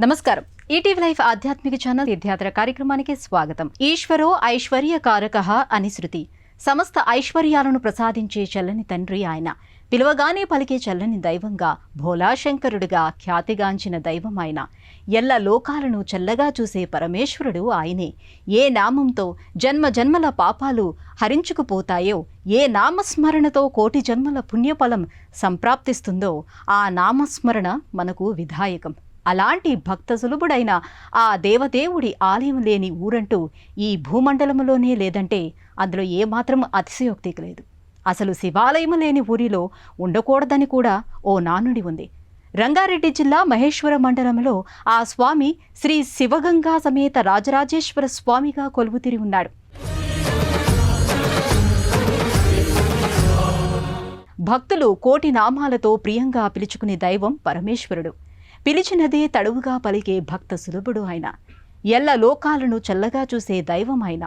నమస్కారం. ETV life ఆధ్యాత్మిక channel తీర్థయాత్ర కార్యక్రమానికి స్వాగతం. ఈశ్వరో ఐశ్వర్యకారకః అని శృతి. సమస్త ఐశ్వర్యాలను ప్రసాదించే చల్లని తండ్రి ఆయన. పిలువగానే పలికే చల్లని దైవంగా, భోలాశంకరుడిగా ఖ్యాతిగాంచిన దైవం ఆయన. ఎల్ల లోకాలను చల్లగా చూసే పరమేశ్వరుడు ఆయనే. ఏ నామంతో జన్మ జన్మల పాపాలు హరించుకుపోతాయో, ఏ నామస్మరణతో కోటి జన్మల పుణ్యఫలం సంప్రాప్తిస్తుందో ఆ నామస్మరణ మనకు విధాయకం. అలాంటి భక్త సులభుడైన ఆ దేవదేవుడి ఆలయం లేని ఊరంటూ ఈ భూమండలంలోనే లేదంటే అందులో ఏమాత్రం అతిశయోక్తి లేదు. అసలు శివాలయం లేని ఊరిలో ఉండకూడదని కూడా ఓ నానుడి ఉంది. రంగారెడ్డి జిల్లా మహేశ్వర మండలంలో ఆ స్వామి శ్రీ శివగంగా సమేత రాజరాజేశ్వర స్వామిగా కొలువుతీరి ఉన్నాడు. భక్తులు కోటి నామాలతో ప్రియంగా పిలుచుకునే దైవం పరమేశ్వరుడు. పిలిచినదే తడువుగా పలికే భక్త సులభుడు ఆయన. ఎల్ల లోకాలను చల్లగా చూసే దైవం ఆయన.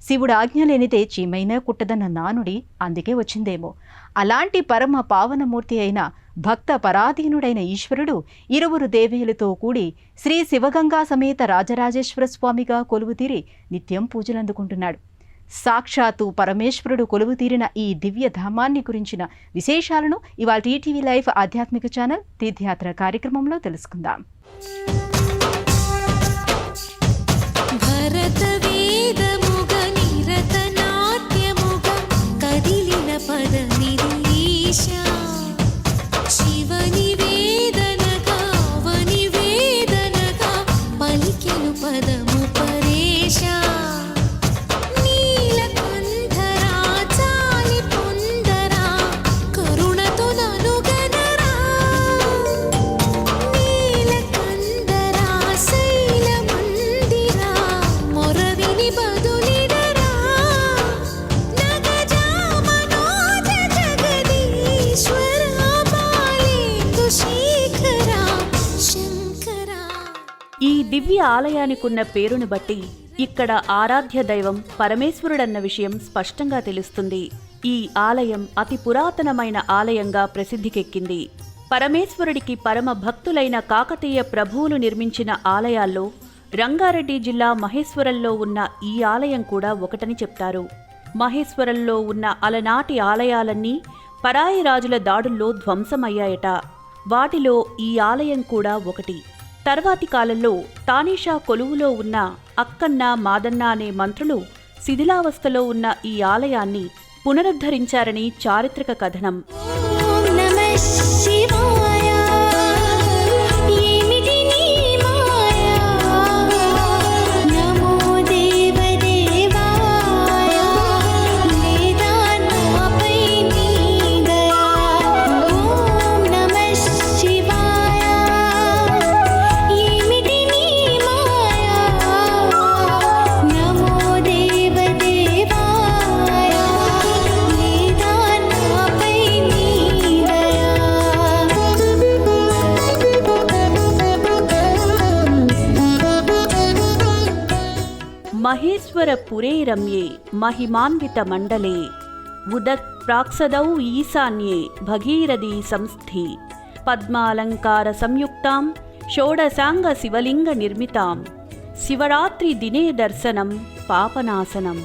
శివుడు ఆజ్ఞ లేనిదే చీమైనా కుట్టదన్న నానుడి అందుకే వచ్చిందేమో. అలాంటి పరమ పావనమూర్తి అయిన భక్త పరాధీనుడైన ఈశ్వరుడు ఇరువురు దేవేలతో కూడి శ్రీ శివగంగా సమేత రాజరాజేశ్వర స్వామిగా కొలువుతీరి నిత్యం పూజలందుకుంటున్నాడు. సాక్షాత్తు పరమేశ్వరుడు కొలువుతీరిన ఈ దివ్య ధామాన్ని గురించిన విశేషాలను ఇవాళ ఈటీవీ లైఫ్ ఆధ్యాత్మిక ఛానల్ తీర్థయాత్ర కార్యక్రమంలో తెలుసుకుందాం. ఈ దివ్య ఆలయానికున్న పేరును బట్టి ఇక్కడ ఆరాధ్య దైవం పరమేశ్వరుడన్న విషయం స్పష్టంగా తెలుస్తుంది. ఈ ఆలయం అతి పురాతనమైన ఆలయంగా ప్రసిద్ధికెక్కింది. పరమేశ్వరుడికి పరమ భక్తులైన కాకతీయ ప్రభువులు నిర్మించిన ఆలయాల్లో రంగారెడ్డి జిల్లా మహేశ్వరంలో ఉన్న ఈ ఆలయం కూడా ఒకటని చెప్తారు. మహేశ్వరంలో ఉన్న అలనాటి ఆలయాలన్నీ పరాయి రాజుల దాడుల్లో ధ్వంసమయ్యాయట. వాటిలో ఈ ఆలయం కూడా ఒకటి. తర్వాతి కాలంలో తానీషా కొలువులో ఉన్న అక్కన్న మాదన్న అనే మంత్రులు శిథిలావస్థలో ఉన్న ఈ ఆలయాన్ని పునరుద్ధరించారని చారిత్రక కథనం. మహేశ్వరపురే రమ్యే మహిమాన్విత మండలే ఉదత్ ప్రాక్సదౌ ఈశాన్యే భగీరథీ సంస్థి పద్మాలంకార సంయుక్తాం షోడశాంగ శివలింగ నిర్మితాం శివరాత్రి దినే దర్శనం పాపనాశనం.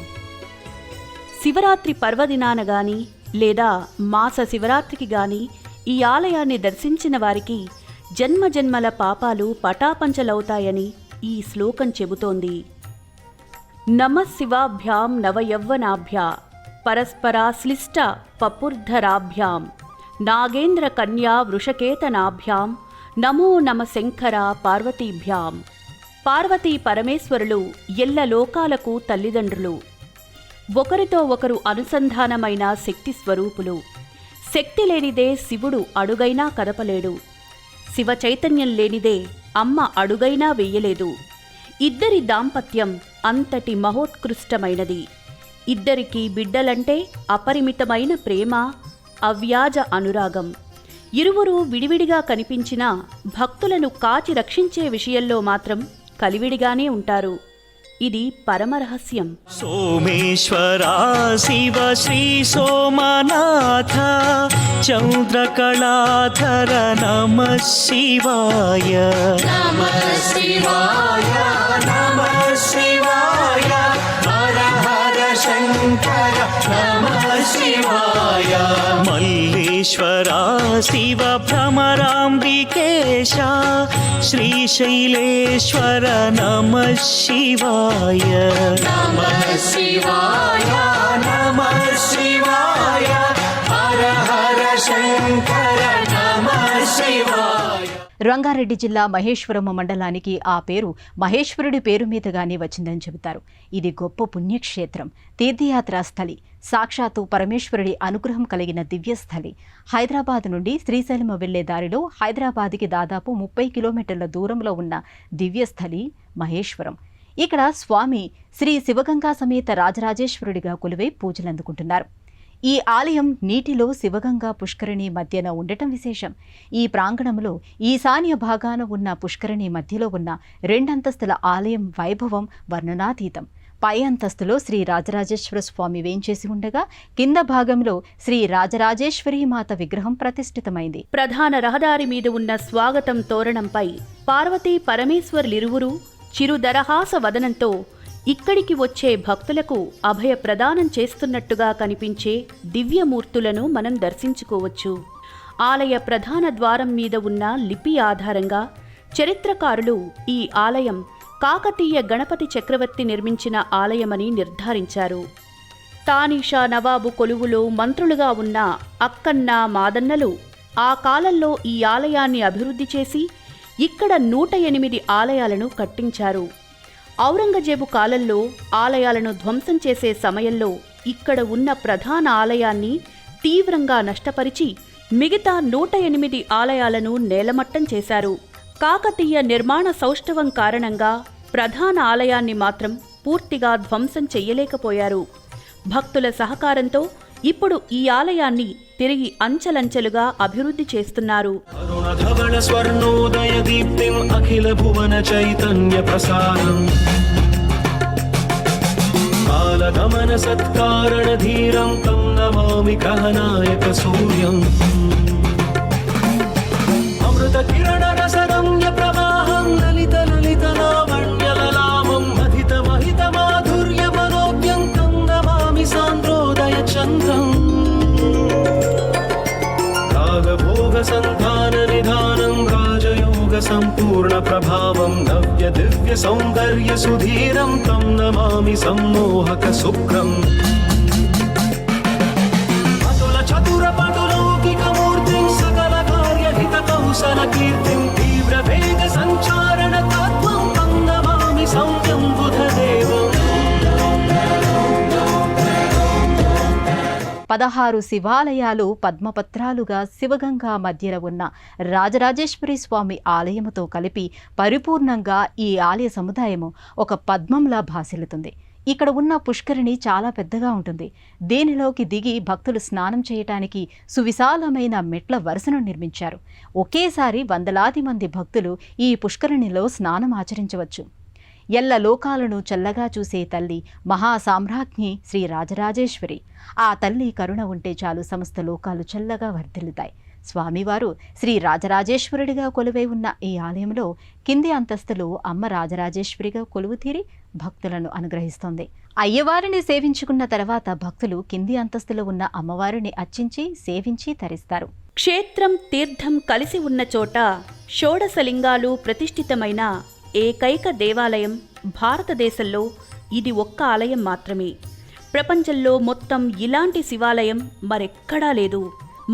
శివరాత్రి పర్వదినాన గాని లేదా మాస శివరాత్రికి గాని ఈ ఆలయాన్ని దర్శించిన వారికి జన్మజన్మల పాపాలు పటాపంచలవుతాయని ఈ శ్లోకం చెబుతోంది. నమశివాభ్యాం నవయవ్వనాభ్యా పరస్పరాశ్లిష్ట పపుర్ధరాభ్యాం నాగేంద్ర కన్యా వృషకేతనాభ్యాం నమో నమ శంకర పార్వతీభ్యాం. పార్వతీ పరమేశ్వరులు ఎల్ల లోకాలకు తల్లిదండ్రులు. ఒకరితో ఒకరు అనుసంధానమైన శక్తి స్వరూపులు. శక్తి లేనిదే శివుడు అడుగైనా కదపలేడు. శివ చైతన్యం లేనిదే అమ్మ అడుగైనా వెయ్యలేదు. ఇద్దరి దాంపత్యం అంతటి మహోత్కృష్టమైనది. ఇద్దరికీ బిడ్డలంటే అపరిమితమైన ప్రేమ, అవ్యాజ అనురాగం. ఇరువురు విడివిడిగా కనిపించినా భక్తులను కాచి రక్షించే విషయంలో మాత్రం కలివిడిగానే ఉంటారు. ఇది పరమరహస్యం. सोमेश्वरा शिव श्री सोमनाथ चन्द्रकलाधर नमः शिवाय नमः शिवाय नमः शिवाय हर हर शङ्कर नमः शिवाय मल्लेश्वरा शिव भ्रमराम्बिकेश श्रीशैलेश्वर नमः शिवाय नमः शिवाय नमः शिवाय हर हर शङ्कर नमः शिवाय. రంగారెడ్డి జిల్లా మహేశ్వరం మండలానికి ఆ పేరు మహేశ్వరుడి పేరు మీదుగానే వచ్చిందని చెబుతారు. ఇది గొప్ప పుణ్యక్షేత్రం, తీర్థయాత్రా స్థలి, సాక్షాత్తు పరమేశ్వరుడి అనుగ్రహం కలిగిన దివ్యస్థలి. హైదరాబాద్ నుండి శ్రీశైలం వెళ్లే దారిలో హైదరాబాద్కి దాదాపు 30 కిలోమీటర్ల దూరంలో ఉన్న దివ్యస్థలి మహేశ్వరం. ఇక్కడ స్వామి శ్రీ శివగంగా సమేత రాజరాజేశ్వరుడిగా కొలువై పూజలందుకుంటున్నారు. ఈ ఆలయం నీటిలో శివగంగా పుష్కరిణి మధ్యన ఉండటం విశేషం. ఈ ప్రాంగణంలో ఈశాన్య భాగాన ఉన్న పుష్కరిణి మధ్యలో ఉన్న 2 అంతస్తుల ఆలయం వైభవం వర్ణనాతీతం. పై అంతస్తులో శ్రీ రాజరాజేశ్వర స్వామి వేంచేసి ఉండగా కింద భాగంలో శ్రీ రాజరాజేశ్వరీ మాత విగ్రహం ప్రతిష్ఠితమైంది. ప్రధాన రహదారి మీద ఉన్న స్వాగతం తోరణంపై పార్వతీ పరమేశ్వరులిరువురూ చిరుదరహాస వదనంతో ఇక్కడికి వచ్చే భక్తులకు అభయ ప్రదానం చేస్తున్నట్టుగా కనిపించే దివ్యమూర్తులను మనం దర్శించుకోవచ్చు. ఆలయ ప్రధాన ద్వారం మీద ఉన్న లిపి ఆధారంగా చరిత్రకారులు ఈ ఆలయం కాకతీయ గణపతి చక్రవర్తి నిర్మించిన ఆలయమని నిర్ధారించారు. తానీషా నవాబు కొలువులో మంత్రులుగా ఉన్న అక్కన్న మాదన్నలు ఆ కాలంలో ఈ ఆలయాన్ని అభివృద్ధి చేసి ఇక్కడ 108 ఆలయాలను కట్టించారు. ఔరంగజేబు కాలంలో ఆలయాలను ధ్వంసం చేసే సమయంలో ఇక్కడ ఉన్న ప్రధాన ఆలయాన్ని తీవ్రంగా నష్టపరిచి మిగతా 108 ఆలయాలను నేలమట్టం చేశారు. కాకతీయ నిర్మాణ సౌష్ఠవం కారణంగా ప్రధాన ఆలయాన్ని మాత్రం పూర్తిగా ధ్వంసం చెయ్యలేకపోయారు. భక్తుల సహకారంతో ఇప్పుడు ఈ ఆలయాన్ని తిరిగి అంచెలంచెలుగా అభివృద్ధి చేస్తున్నారు. అరుణధవళ స్వర్ణోదయ దీప్తిం అఖిల భువన చైతన్య ప్రసారం కాలగమన సత్కారణ ధీరం తం నమామి కహనాయక సూర్యం అమృత కిరణ రసరమ్య ప్రవాహం లలిత లలిత లావణ్య లలామం మధిత మహిత మాధుర్య మనోజ్ఞం తం నమామి సాంద్రోదయ చంద్రం రాగభోగ సంధాన నిధానం రాజయోగ సంపూర్ణ ప్రభావం నవ్య దివ్య సౌందర్య సుధీరం తం నమామి సమ్మోహక శుక్రం అతుల చతుర పటులౌకిక మూర్తిం సకల కార్యహిత కౌశల కీర్తిం తీవ్ర వేగ సంచారణ తత్వం తం నమామి సౌమ్యం బుధదేవం. 16 శివాలయాలు పద్మపత్రాలుగా శివగంగా మధ్యలో ఉన్న రాజరాజేశ్వరి స్వామి ఆలయముతో కలిపి పరిపూర్ణంగా ఈ ఆలయ సముదాయము ఒక పద్మంలా భాసిల్లుతుంది. ఇక్కడ ఉన్న పుష్కరిణి చాలా పెద్దగా ఉంటుంది. దీనిలోకి దిగి భక్తులు స్నానం చేయటానికి సువిశాలమైన మెట్ల వరుసను నిర్మించారు. ఒకేసారి వందలాది మంది భక్తులు ఈ పుష్కరిణిలో స్నానం ఆచరించవచ్చు. ఎల్ల లోకాలను చల్లగా చూసే తల్లి మహాసామ్రాజ్ఞి శ్రీ రాజరాజేశ్వరి. ఆ తల్లి కరుణ ఉంటే చాలు సమస్త లోకాలు చల్లగా వర్ధిల్లుతాయి. స్వామివారు శ్రీ రాజరాజేశ్వరుడిగా కొలువై ఉన్న ఈ ఆలయంలో కింది అంతస్తులో అమ్మ రాజరాజేశ్వరిగా కొలువు తీరి భక్తులను అనుగ్రహిస్తోంది. అయ్యవారిని సేవించుకున్న తర్వాత భక్తులు కింది అంతస్తులో ఉన్న అమ్మవారిని అర్చించి సేవించి తరిస్తారు. క్షేత్రం తీర్థం కలిసి ఉన్న చోట షోడశలింగాలు ప్రతిష్ఠితమైన ఏకైక దేవాలయం భారతదేశంలో ఇది ఒక్క ఆలయం మాత్రమే. ప్రపంచంలో మొత్తం ఇలాంటి శివాలయం మరెక్కడా లేదు.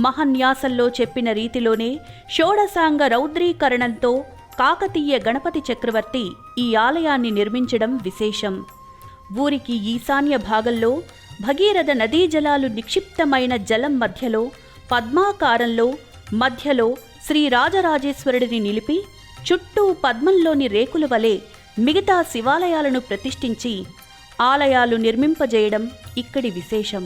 మహన్యాసంలో చెప్పిన రీతిలోనే షోడశాంగ రౌద్రీకరణంతో కాకతీయ గణపతి చక్రవర్తి ఈ ఆలయాన్ని నిర్మించడం విశేషం. ఊరికి ఈశాన్య భాగంలో భగీరథ నదీ జలాలు నిక్షిప్తమైన జలం మధ్యలో పద్మాకారంలో మధ్యలో శ్రీ రాజరాజేశ్వరుడిని నిలిపి చుట్టూ పద్మంలోని రేకుల వలె మిగతా శివాలయాలను ప్రతిష్ఠించి ఆలయాలు నిర్మింపజేయడం ఇక్కడి విశేషం.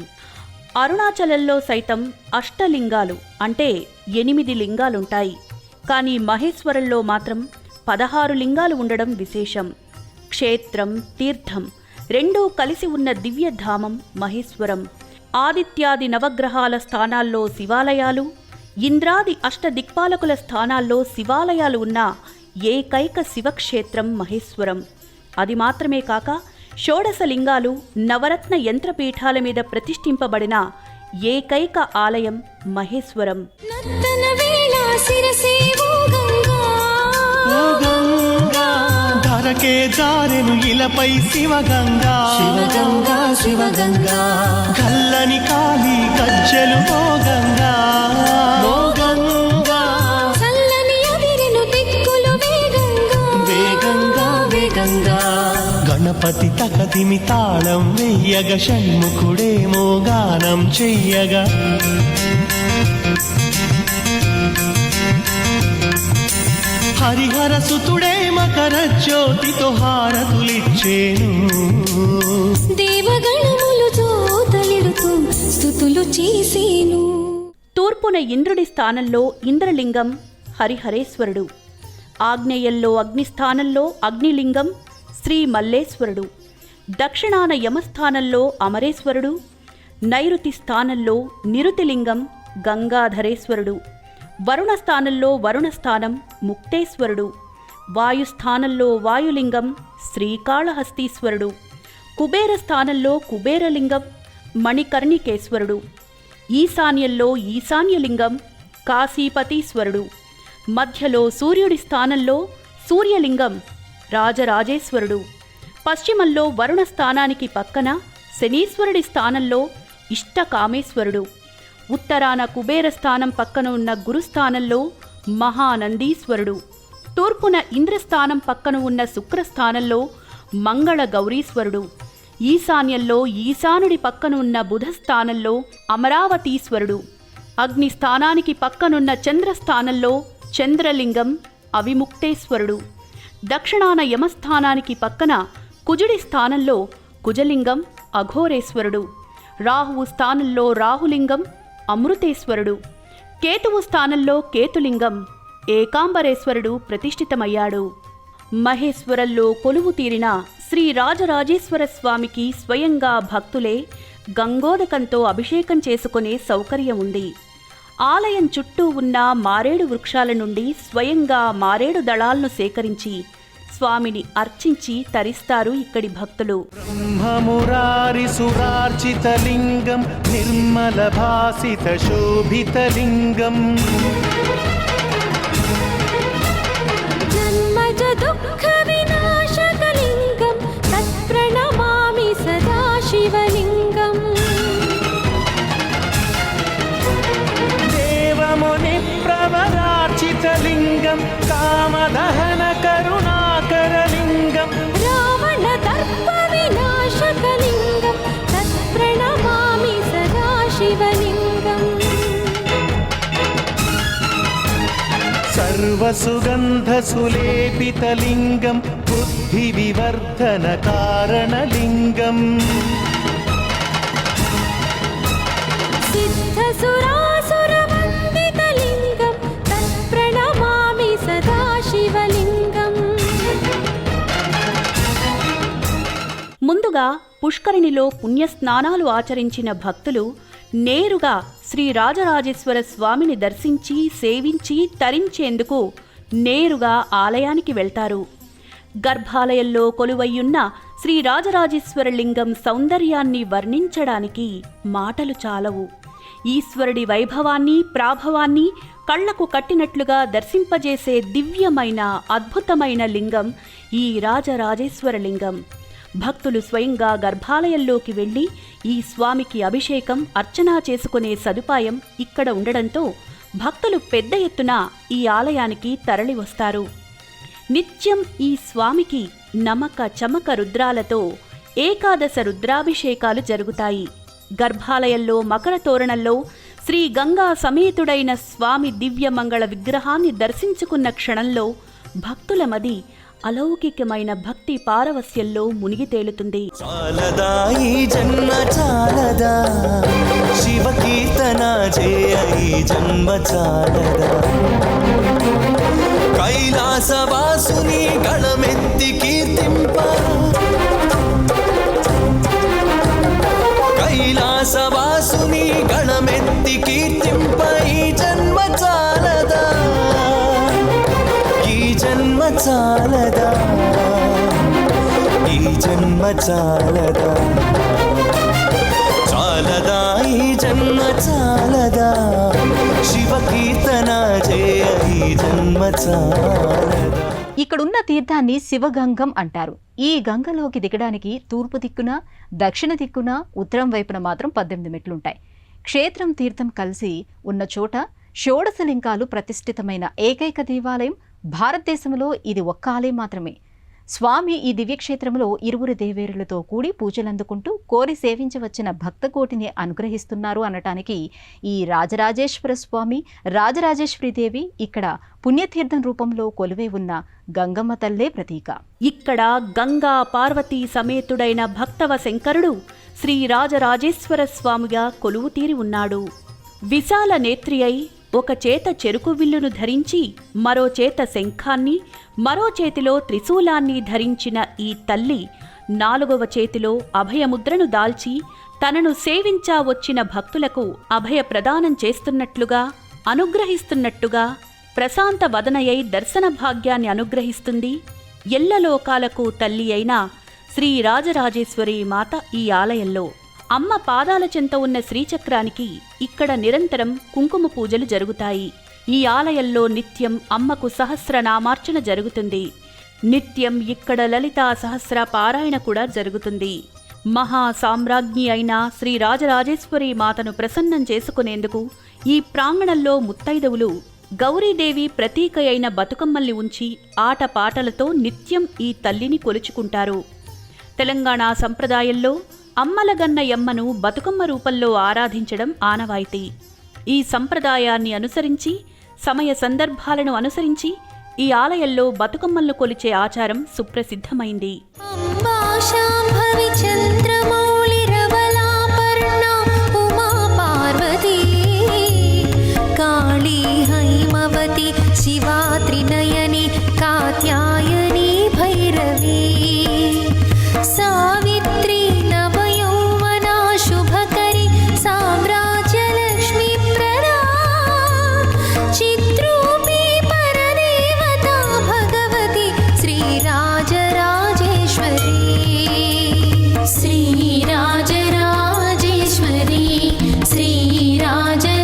అరుణాచలంలో సైతం అష్టలింగాలు అంటే 8 లింగాలుంటాయి. కానీ మహేశ్వరంలో మాత్రం 16 లింగాలు ఉండడం విశేషం. క్షేత్రం, తీర్థం రెండూ కలిసి ఉన్న దివ్యధామం మహేశ్వరం. ఆదిత్యాది నవగ్రహాల స్థానాల్లో శివాలయాలు, ఇంద్రాది అష్టదిక్పాలకుల స్థానాల్లో శివాలయాలు ఉన్న ఏకైక శివక్షేత్రం మహేశ్వరం. అది మాత్రమే కాక షోడశ లింగాలు, నవరత్న యంత్రపీఠాల మీద ప్రతిష్ఠింపబడిన ఏకైక ఆలయం మహేశ్వరం. ధరకే జారెను ఇలపై శివగంగా, శివగంగా శివగంగా. కల్లని కాలి గజ్జెలు ఓ గంగా, ఓ గంగా. చల్లని అదిరెను దిక్కులు వేగంగా, వేగంగా వేగంగా. గణపతి తకదిమి తాళం వెయ్యగ, షణ్ముఖుడేమో గానం చెయ్యగా. హరిహర సుతుడే మకర జ్యోతితో హారతులిచ్చేను, దేవగణములు జోతలిడుతూ స్తుతులు చేసేను. తూర్పున ఇంద్రుడి స్థానంలో ఇంద్రలింగం హరిహరేశ్వరుడు, ఆగ్నేయంలో అగ్నిస్థానంలో అగ్నిలింగం శ్రీ మల్లేశ్వరుడు, దక్షిణాన యమస్థానంలో అమరేశ్వరుడు, నైరుతి స్థానంలో నిరుతిలింగం గంగాధరేశ్వరుడు, వరుణ స్థానంలో వరుణస్థానం ముక్తేశ్వరుడు, వాయుస్థానంలో వాయులింగం శ్రీకాళహస్తీశ్వరుడు, కుబేర స్థానంలో కుబేరలింగం మణికర్ణికేశ్వరుడు, ఈశాన్యంలో ఈశాన్యలింగం కాశీపతీశ్వరుడు, మధ్యలో సూర్యుడి స్థానంలో సూర్యలింగం రాజరాజేశ్వరుడు, పశ్చిమంలో వరుణ స్థానానికి పక్కన శనీశ్వరుడి స్థానంలో ఇష్టకామేశ్వరుడు, ఉత్తరాన కుబేర స్థానం పక్కన ఉన్న గురుస్థానంలో మహానందీశ్వరుడు, తూర్పున ఇంద్రస్థానం పక్కన ఉన్న శుక్రస్థానంలో మంగళ గౌరీశ్వరుడు, ఈశాన్యంలో ఈశానుడి పక్కన ఉన్న బుధస్థానంలో అమరావతీశ్వరుడు, అగ్నిస్థానానికి పక్కనున్న చంద్రస్థానంలో చంద్రలింగం అవిముక్తేశ్వరుడు, దక్షిణాన యమస్థానానికి పక్కన కుజుడి స్థానంలో కుజలింగం అఘోరేశ్వరుడు, రాహువు స్థానంలో రాహులింగం అమృతేశ్వరుడు, కేతువు స్థానంలో కేతులింగం ఏకాంబరేశ్వరుడు ప్రతిష్ఠితమయ్యాడు. మహేశ్వరంలో కొలువు తీరిన శ్రీ రాజరాజేశ్వర స్వామికి స్వయంగా భక్తులే గంగోదకంతో అభిషేకం చేసుకునే సౌకర్యం ఉంది. ఆలయం చుట్టూ ఉన్న మారేడు వృక్షాల నుండి స్వయంగా మారేడు దళాలను సేకరించి స్వామిని అర్చించి తరిస్తారు ఇక్కడి భక్తులు. బ్రహ్మమురారి సురార్చితలింగం, నిర్మల భాసిత శోభితలింగం, జన్మజ దుఃఖ వినాశకలింగం, తత్ప్రణమామి సదా శివలింగం. దేవముని ప్రవరార్చితలింగం, కామదహన కరుణాకరలింగం, రావణ దర్ప వినాశకలింగం, తత్ప్రణమామి సదా శివలింగం. సర్వసుగంధ సులేపితలింగం, బుద్ధి వివర్ధన కారణలింగం, సిద్ధసురాసురవందితలింగం, తత్ప్రణమామి సదా శివలింగం. ముందుగా పుష్కరిణిలో పుణ్యస్నానాలు ఆచరించిన భక్తులు నేరుగా శ్రీ రాజరాజేశ్వర స్వామిని దర్శించి సేవించి తరించేందుకు నేరుగా ఆలయానికి వెళ్తారు. గర్భాలయంలో కొలువయ్యున్న శ్రీ రాజరాజేశ్వర లింగం సౌందర్యాన్ని వర్ణించడానికి మాటలు చాలవు. ఈశ్వరుడి వైభవాన్ని ప్రాభవాన్ని కళ్లకు కట్టినట్లుగా దర్శింపజేసే దివ్యమైన అద్భుతమైన లింగం ఈ రాజరాజేశ్వర లింగం. భక్తులు స్వయంగా గర్భాలయంలోకి వెళ్లి ఈ స్వామికి అభిషేకం అర్చన చేసుకునే సదుపాయం ఇక్కడ ఉండడంతో భక్తులు పెద్ద ఎత్తున ఈ ఆలయానికి తరలివస్తారు. నిత్యం ఈ స్వామికి నమక చమక రుద్రాలతో ఏకాదశ రుద్రాభిషేకాలు జరుగుతాయి. గర్భాలయంలో మకర తోరణంలో శ్రీ గంగా సమేతుడైన స్వామి దివ్యమంగళ విగ్రహాన్ని దర్శించుకున్న క్షణంలో భక్తుల మది అలౌకికమైన భక్తి పారవస్యంలో మునిగి తేలుతుంది. చాలదా ఈ జన్మ చాలదా, శివ కీర్తన చేయ ఈ జన్మ చాలదా, కైలాసవాసుని గళమెత్తి కీర్తింప కైలాసవాసుని గళమెత్తి కీర్తింప ఈ జన్మ చాలదా ఈ జన్మ చాలదా ఈ జన్మ చాలదా చాలదా ఈ జన్మ చాలదా శివ కీర్తన జయ ఈ జన్మ చాలదా. ఇక్కడున్న తీర్థాన్ని శివగంగం అంటారు. ఈ గంగలోకి దిగడానికి తూర్పు దిక్కున, దక్షిణ దిక్కున, ఉత్తరం వైపున మాత్రం 18 మెట్లుంటాయి. క్షేత్రం తీర్థం కలిసి ఉన్న చోట షోడశలింగాలు ప్రతిష్ఠితమైన ఏకైక దేవాలయం. భారతదేశంలో ఇది ఒక్క ఆలయం మాత్రమే. స్వామి ఈ దివ్యక్షేత్రంలో 20 దేవేరులతో కూడి పూజలందుకుంటూ కోరి సేవించవచ్చిన భక్తకోటిని అనుగ్రహిస్తున్నారు అనటానికి ఈ రాజరాజేశ్వర స్వామి, రాజరాజేశ్వరీదేవి ఇక్కడ పుణ్యతీర్థం రూపంలో కొలువై ఉన్న గంగమ్మ తల్లే ప్రతీక. ఇక్కడ గంగా పార్వతీ సమేతుడైన భక్తవ శంకరుడు శ్రీ రాజరాజేశ్వర స్వామిగా కొలువుతీరి ఉన్నాడు. విశాల నేత్రి అయి ఒక చేత చెరుకు విల్లును ధరించి మరో చేత శంఖాన్ని, మరో చేతిలో త్రిశూలాన్ని ధరించిన ఈ తల్లి 4వ చేతిలో అభయముద్రను దాల్చి తనను సేవించా వచ్చిన భక్తులకు అభయ ప్రదానం చేస్తున్నట్లుగా, అనుగ్రహిస్తున్నట్టుగా ప్రశాంత వదనయై దర్శన భాగ్యాన్ని అనుగ్రహిస్తుంది. ఎల్లలోకాలకు తల్లి అయిన శ్రీ రాజరాజేశ్వరి మాత ఈ ఆలయంలో. అమ్మ పాదాల చెంత ఉన్న శ్రీచక్రానికి ఇక్కడ నిరంతరం కుంకుమ పూజలు జరుగుతాయి. ఈ ఆలయంలో నిత్యం అమ్మకు సహస్రనామార్చన జరుగుతుంది. నిత్యం ఇక్కడ లలితా సహస్ర పారాయణ కూడా జరుగుతుంది. మహా సామ్రాజ్ఞి అయిన శ్రీ రాజరాజేశ్వరి మాతను ప్రసన్నం చేసుకునేందుకు ఈ ప్రాంగణంలో ముత్తైదవులు గౌరీదేవి ప్రతీక అయిన బతుకమ్మల్ని ఉంచి ఆటపాటలతో నిత్యం ఈ తల్లిని కొలుచుకుంటారు. తెలంగాణ సంప్రదాయంలో అమ్మలగన్న యమ్మను బతుకమ్మ రూపంలో ఆరాధించడం ఆనవాయితీ. ఈ సంప్రదాయాన్ని అనుసరించి, సమయ సందర్భాలను అనుసరించి ఈ ఆలయంలో బతుకమ్మలను కొలిచే ఆచారం సుప్రసిద్ధమైంది. అంబా శాంభవి చంద్రమౌళి రవలాపర్ణ ఉమా పార్వతీ కాళీ హైమవతి శివా త్రినయని కాత్యాయని భైరవీ సావిత్రి నవయౌవనా శుభకరి సామ్రాజ్యలక్ష్మీ ప్రదా చిత్రూపీ పరదేవతా భగవతి శ్రీరాజరాజేశ్వరీ శ్రీరాజరాజేశ్వరీ శ్రీరాజరాజేశ్వరీ.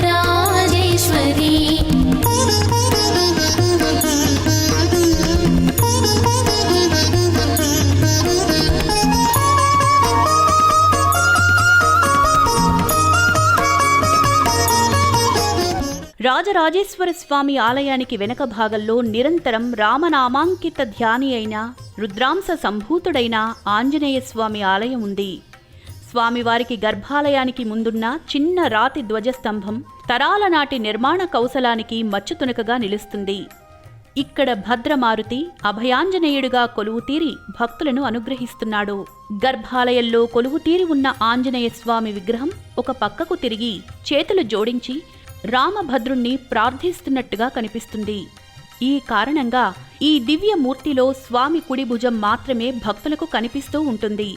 రాజరాజేశ్వర స్వామి ఆలయానికి వెనక భాగంలో నిరంతరం రామనామాంకిత ధ్యాని అయిన రుద్రాంశ సంభూతుడైన ఆంజనేయ స్వామి ఆలయం ఉంది. స్వామివారికి గర్భాలయానికి ముందున్న చిన్న రాతి ధ్వజస్తంభం తరాల నాటి నిర్మాణ కౌశలానికి మచ్చుతునకగా నిలుస్తుంది. ఇక్కడ భద్రమారుతి అభయాంజనేయుడుగా కొలువుతీరి భక్తులను అనుగ్రహిస్తున్నాడు. గర్భాలయంలో కొలువుతీరి ఉన్న ఆంజనేయ స్వామి విగ్రహం ఒక పక్కకు తిరిగి చేతులు జోడించి రామభద్రుణ్ణి ప్రార్థిస్తున్నట్టుగా కనిపిస్తుంది. ఈ కారణంగా ఈ దివ్యమూర్తిలో స్వామి కుడి భుజం మాత్రమే భక్తులకు కనిపిస్తూ ఉంటుంది.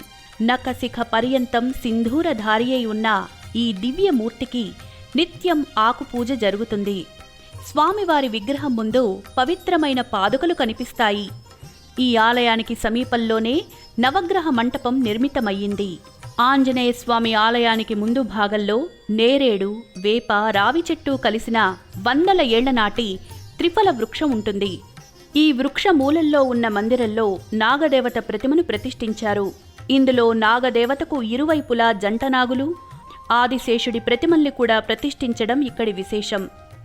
నఖశిఖ పర్యంతం సింధూరధారి అయి ఉన్న ఈ దివ్యమూర్తికి నిత్యం ఆకుపూజ జరుగుతుంది. స్వామివారి విగ్రహం ముందు పవిత్రమైన పాదుకలు కనిపిస్తాయి. ఈ ఆలయానికి సమీపంలోనే నవగ్రహ మంటపం నిర్మితమయ్యింది. ఆంజనేయ స్వామి ఆలయానికి ముందు భాగంలో నేరేడు, వేప, రావి చెట్టు కలిసిన 100 ఏళ్ల నాటి త్రిఫల వృక్షం ఉంటుంది. ఈ వృక్ష మూలంలో ఉన్న మందిరంలో నాగదేవత ప్రతిమను ప్రతిష్ఠించారు. ఇందులో నాగదేవతకు ఇరువైపులా జంటనాగులు, ఆదిశేషుడి ప్రతిమల్ని కూడా ప్రతిష్ఠించడం ఇక్కడి విశేషం.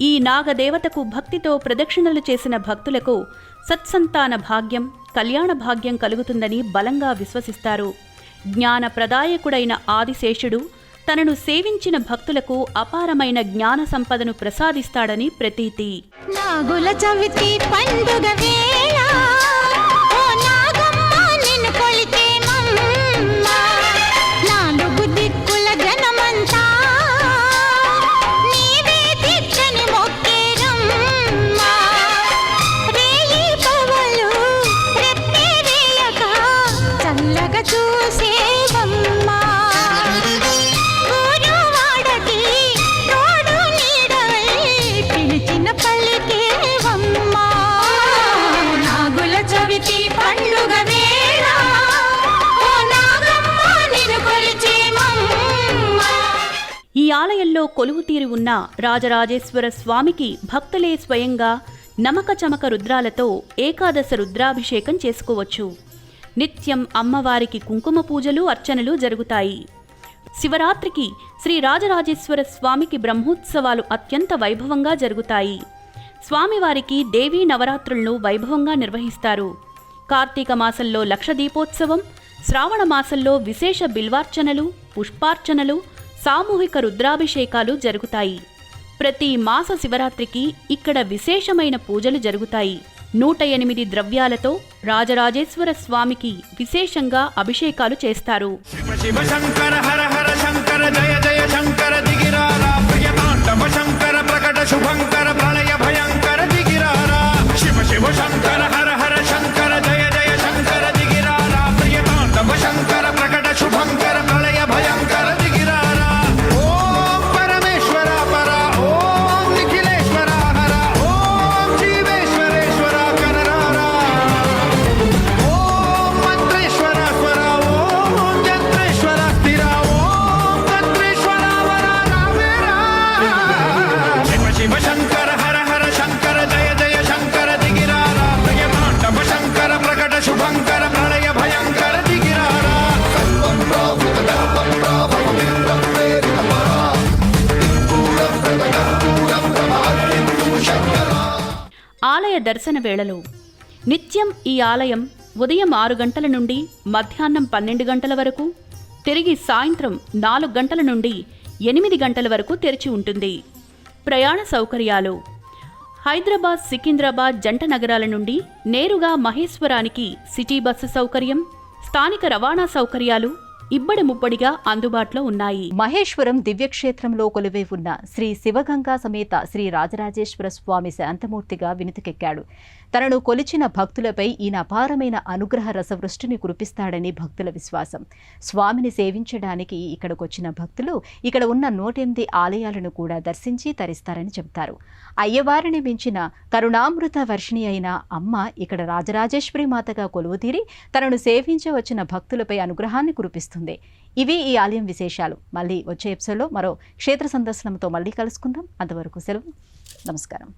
ఈ నాగదేవతకు భక్తితో ప్రదక్షిణలు చేసిన భక్తులకు సత్సంతాన భాగ్యం, కళ్యాణ భాగ్యం కలుగుతుందని బలంగా విశ్వసిస్తారు. జ్ఞానప్రదాయకుడైన ఆదిశేషుడు తనను సేవించిన భక్తులకు అపారమైన జ్ఞాన సంపదను ప్రసాదిస్తాడని ప్రతీతి. నాగుల చవితి పండుగ వేళ ఓ నాగమ్మ నిన్ను కొలిచేమమ్మ నాలుగు దిక్కుల జనమంతా నీవే దిక్కని మొక్కేరమ్మ రేయి ఆలయంలో కొలువుతీరి ఉన్న రాజరాజేశ్వర స్వామికి భక్తులే స్వయంగా నమక చమక రుద్రాలతో ఏకాదశ రుద్రాభిషేకం చేసుకోవచ్చు. నిత్యం అమ్మవారికి కుంకుమ పూజలు అర్చనలు జరుగుతాయి. శివరాత్రికి శ్రీ రాజరాజేశ్వర స్వామికి బ్రహ్మోత్సవాలు అత్యంత వైభవంగా జరుగుతాయి. స్వామివారికి దేవీ నవరాత్రులను వైభవంగా నిర్వహిస్తారు. కార్తీక మాసంలో లక్ష దీపోత్సవం, శ్రావణ మాసంలో విశేష బిల్వార్చనలు, పుష్పార్చనలు, సామూహిక రుద్రాభిషేకాలు జరుగుతాయి. ప్రతి మాస శివరాత్రికి ఇక్కడ విశేషమైన పూజలు జరుగుతాయి. 108 ద్రవ్యాలతో రాజరాజేశ్వర స్వామికి విశేషంగా అభిషేకాలు చేస్తారు. శివ శివ శంకర హర హర శంకర జయ జయ శంకర దిగిరారా ప్రియతాండవ శంకర ప్రకట శుభంకర ప్రళయ భయంకర దిగిరారా శివ శివ శంకర హర హర శంకర జయ జయ శంకర దిగిరారా ప్రియతాండవ శంకర ప్రకట శుభంకర ప్రళయ భయంకర దిగిరారా ఓం పరమేశ్వర పర ఓం నిఖిలేశ్వర హర ఓం జీవేశ్వరేశ్వర కనరారా ఓం మంత్రేశ్వర స్వర ఓం జంత్రేశ్వర స్థిర ఓం తంత్రేశ్వర వర రావేరా శివ శివ శంకర హర హర శంకర జయ జయ శంకర దిగిరారా ప్రియతాండవ శంకర ప్రకట శుభంకర ప్రళయ భయంకర దిగిరారా ఆలయ దర్శన వేళలు నిత్యం ఈ ఆలయం ఉదయం 6 గంటల నుండి మధ్యాహ్నం 12 గంటల వరకు, తిరిగి సాయంత్రం 4 గంటల నుండి 8 గంటల వరకు తెరిచి ఉంటుంది. ప్రయాణ సౌకర్యాలు హైదరాబాద్, సికింద్రాబాద్ జంట నగరాల నుండి నేరుగా మహేశ్వరానికి సిటీ బస్సు సౌకర్యం, స్థానిక రవాణా సౌకర్యాలు ఇబ్బడి ముబ్బడిగా అందుబాటులో ఉన్నాయి. మహేశ్వరం దివ్యక్షేత్రంలో కొలువై ఉన్న శ్రీ శివగంగా సమేత శ్రీ రాజరాజేశ్వర స్వామి శాంతమూర్తిగా వినుతికెక్కాడు. తనను కొలిచిన భక్తులపై ఈయన అపారమైన అనుగ్రహ రసవృష్టిని కురిపిస్తాడని భక్తుల విశ్వాసం. స్వామిని సేవించడానికి ఇక్కడికొచ్చిన భక్తులు ఇక్కడ ఉన్న 108 ఆలయాలను కూడా దర్శించి తరిస్తారని చెబుతారు. అయ్యవారిని మించిన కరుణామృత వర్షిణి అయిన అమ్మ ఇక్కడ రాజరాజేశ్వరి మాతగా కొలువుతీరి తనను సేవించవచ్చిన భక్తులపై అనుగ్రహాన్ని కురిపిస్తుంది. ఇవి ఈ ఆలయం విశేషాలు. మళ్ళీ వచ్చే ఎపిసోడ్లో మరో క్షేత్ర సందర్శనంతో మళ్ళీ కలుసుకుందాం. అంతవరకు సెలవు. నమస్కారం.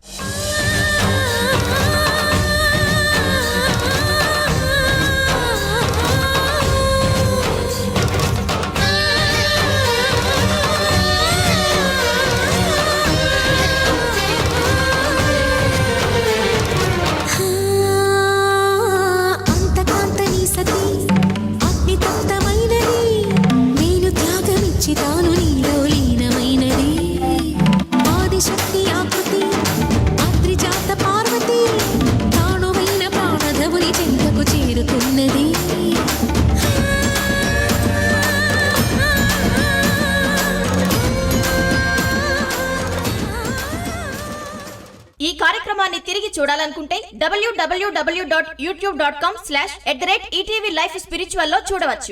అంతకాంతని సతీ అగ్నితప్తమైనది, నేను త్యాగమిచ్చి తాను నీలో లీనమైనది. ఆదిశక్తి ఆకృతి అద్రిజాత పార్వతి, తానువైన ప్రాణధవుని చెంతకు చేరుకున్నది. ఈ కార్యక్రమాన్ని తిరిగి చూడాలనుకుంటే www.youtube.com/@ETV Life Spiritual లో చూడవచ్చు.